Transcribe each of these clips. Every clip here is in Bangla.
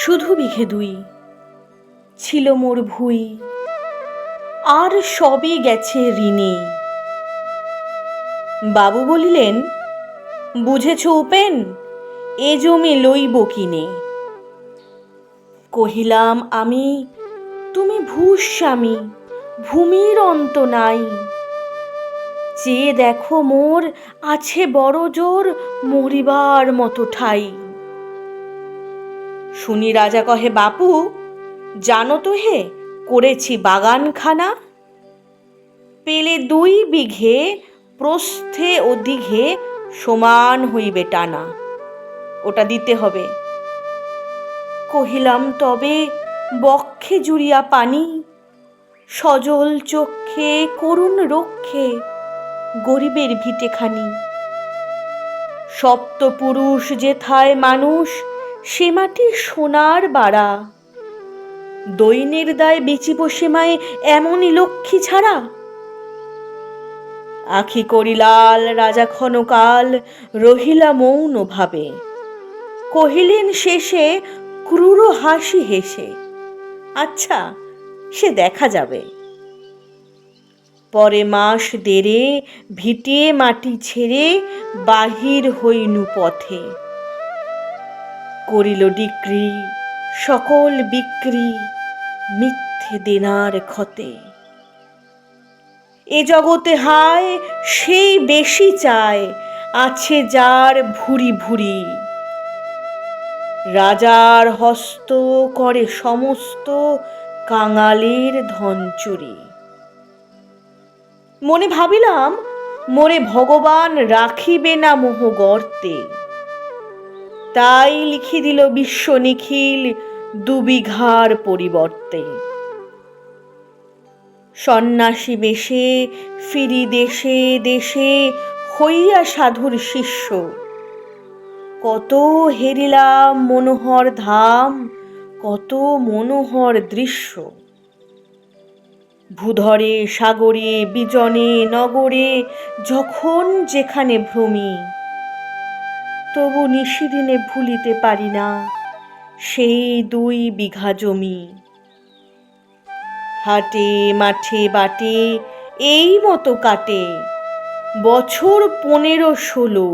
শুধু বিঘে দুই ছিল মোর ভুই, আর সবই গেছে ঋণে। বাবু বলিলেন, বুঝেছ উপেন, এ জমি লইব কিনে। কহিলাম আমি, তুমি ভূস্বামী, ভূমির অন্ত নাই। চেয়ে দেখো মোর আছে বড় জোর, মরিবার মতো ঠাই। শুনি রাজা কহে, বাপু জানো তো হে, করেছি বাগানখানা। পেলে 2 বিঘে, প্রস্থে ও দীঘে সমান হইবে টানা, ওটা দিতে হবে। কহিলাম, তবে বক্ষে জুড়িয়া পানি, সজল চক্ষে করুণ রক্ষে গরিবের ভিটেখানি। সপ্তপুরুষ যেথায় মানুষ, সে মাটি সোনার বাড়া। দৈন্যের দায় বেচিব সেমায় এমনই লক্ষ্মী ছাড়া। আখি করিলাল রাজা ক্ষণকাল, রহিলা মৌন ভাবে। কহিলেন শেষে ক্রূর হাসি হেসে, আচ্ছা সে দেখা যাবে। পরে মাস দেড়ে ভিটে মাটি ছেড়ে বাহির হইনু পথে। করিল ডিক্রি সকল বিক্রি, মিথ্যে দেনার ক্ষতে। এ জগতে হায় সেই বেশি চায়, আছে যার ভুরি ভুরি। রাজার হস্ত করে সমস্ত, কাঙালের ধন চুরি। মনে ভাবিলাম, মোরে ভগবান রাখিবে না মোহ গর্তে। তাই লিখি দিল বিশ্ব নিখিল 2 বিঘার পরিবর্তে। সন্ন্যাসী বেশে ফিরি দেশে দেশে, হইয়া সাধুর শিষ্য। কত হেরিলাম মনোহর ধাম, কত মনোহর দৃশ্য। ভূধরে সাগরে বিজনে নগরে, যখন যেখানে ভ্রমি। তবু নিশিদিনে ভুলিতে পারি না সেই 2 বিঘা জমি। হাটে মাঠে বাটে এই মতো কাটে বছর 15-16।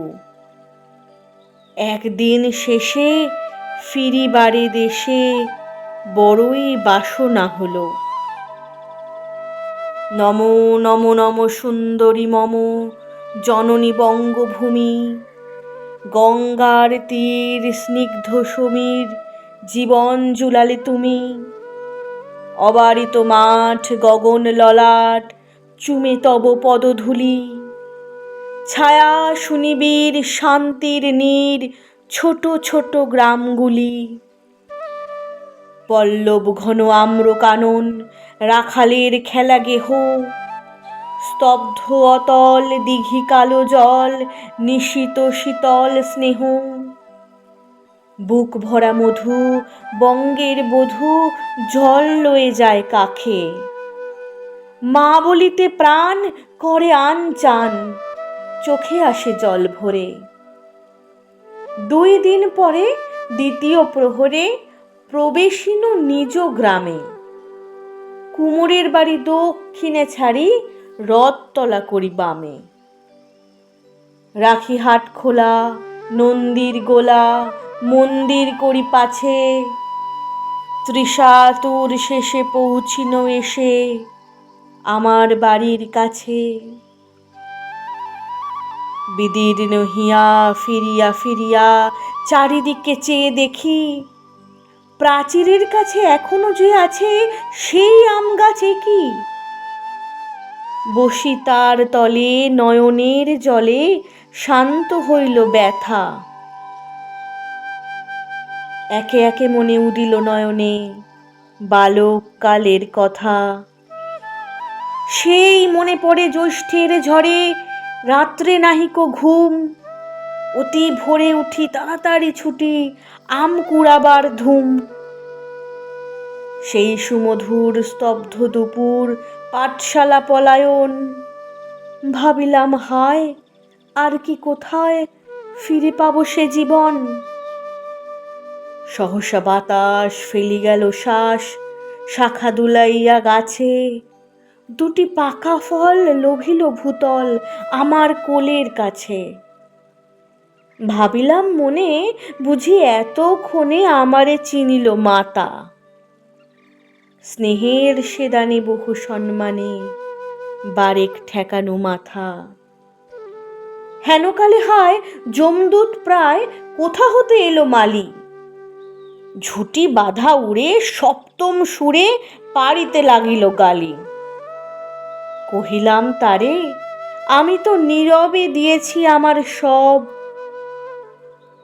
একদিন শেষে ফিরিবারে দেশে, বড়ই বাসনা হলো। নমো নমো নম সুন্দরী মম জননী বঙ্গভূমি। গঙ্গার তীর স্নিগ্ধ সমীর, জীবন জুলালে তুমি। অবারিত মাঠ গগন ললাট, চুমে তব পদধূলি। ছায়া সুনিবিড় শান্তির নীড়, ছোট ছোট গ্রামগুলি। পল্লব ঘন আম্র কানন, রাখালের খেলা গেহ। স্তব্ধ অতল দিঘি কালো জল, নিশীত শীতল স্নেহ। বুক ভরা মধু বঙ্গের বধূ, জল লয়ে যায় কাখে। মা বলিতে প্রাণ করে আনচান, চোখে আসে জল ভরে। 2 দিন পরে দ্বিতীয় প্রহরে প্রবেশিনু নিজ গ্রামে। কুমোরের বাড়ি দক্ষিণে ছাড়ি, রথতলা করি বামে। রাখি হাট খোলা, নন্দীর গোলা, মন্দির করি পাছে। তৃষাতুর শেষে পৌঁছিন এসে, আমার বাড়ির কাছে। বিদীর্ণ হিয়া ফিরিয়া ফিরিয়া চারিদিকে চেয়ে দেখি, প্রাচীরের কাছে এখনো যে আছে সেই আম গাছে কি। বসি তার তলে নয়নের জলে, শান্ত হইল ব্যথা। একে একে মনে উদিল নয়নে বালক কালের কথা। সেই মনে পড়ে জ্যৈষ্ঠের ঝড়ে, রাত্রে নাহিক ঘুম। অতি ভোরে উঠি তাড়াতাড়ি ছুটি, আম কুড়াবার ধুম। সেই সুমধুর স্তব্ধ দুপুর, পাঠশালা পলায়ন। ভাবিলাম হায়, আর কি কোথায় ফিরে পাবো সে জীবন। সহসা বাতাস ফেলি গেল শ্বাস, শাখা দুলাইয়া গাছে, দুটি পাকা ফল লোভিল ভূতল আমার কোলের কাছে। ভাবিলাম মনে, বুঝি এতক্ষণে আমারে চিনিল মাতা। স্নেহের সেদানে বহু সম্মানে বারেক ঠেকানো মাথা। হেনকালে হায় যমদূত প্রায় কোথা হতে এলো মালি, ঝুঁটি বাঁধা উড়ে সপ্তম সুরে পারিতে লাগিল গালি। কহিলাম তারে, আমি তো নীরবে দিয়েছি আমার সব,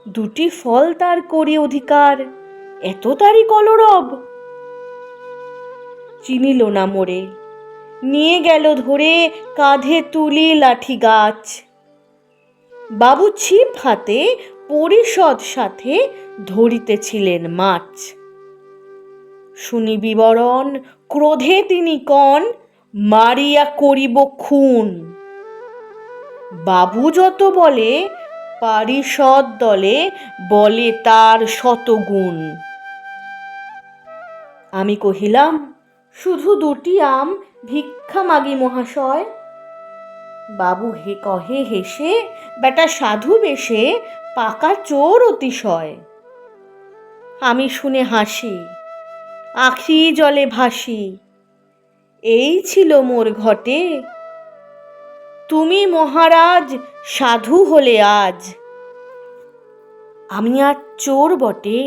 দুটি ফল তার করি অধিকার, এত তারি কলরব। চিনিল না মোরে, নিয়ে গেল ধরে কাঁধে তুলি লাঠি গাছ। বাবু ছিপ হাতে পরিষদ সাথে ধরিতেছিলেন মাছ। শুনি বিবরণ, ক্রোধে তিনি কন, মারিয়া করিব খুন। বাবু যত বলে, পারিষদ দলে বলে তার শতগুণ। আমি কহিলাম, শুধু দুটি আম ভিক্ষা মাগি মহাশয়। বাবু কহে হেসে, বেটা সাধু বেশে পাকা চোর অতিশয়। আমি শুনে হাসি, আখি জলে ভাসি, এই ছিল মোর ঘটে। তুমি মহারাজ সাধু হলে আজ, আমি আজ চোর বটে।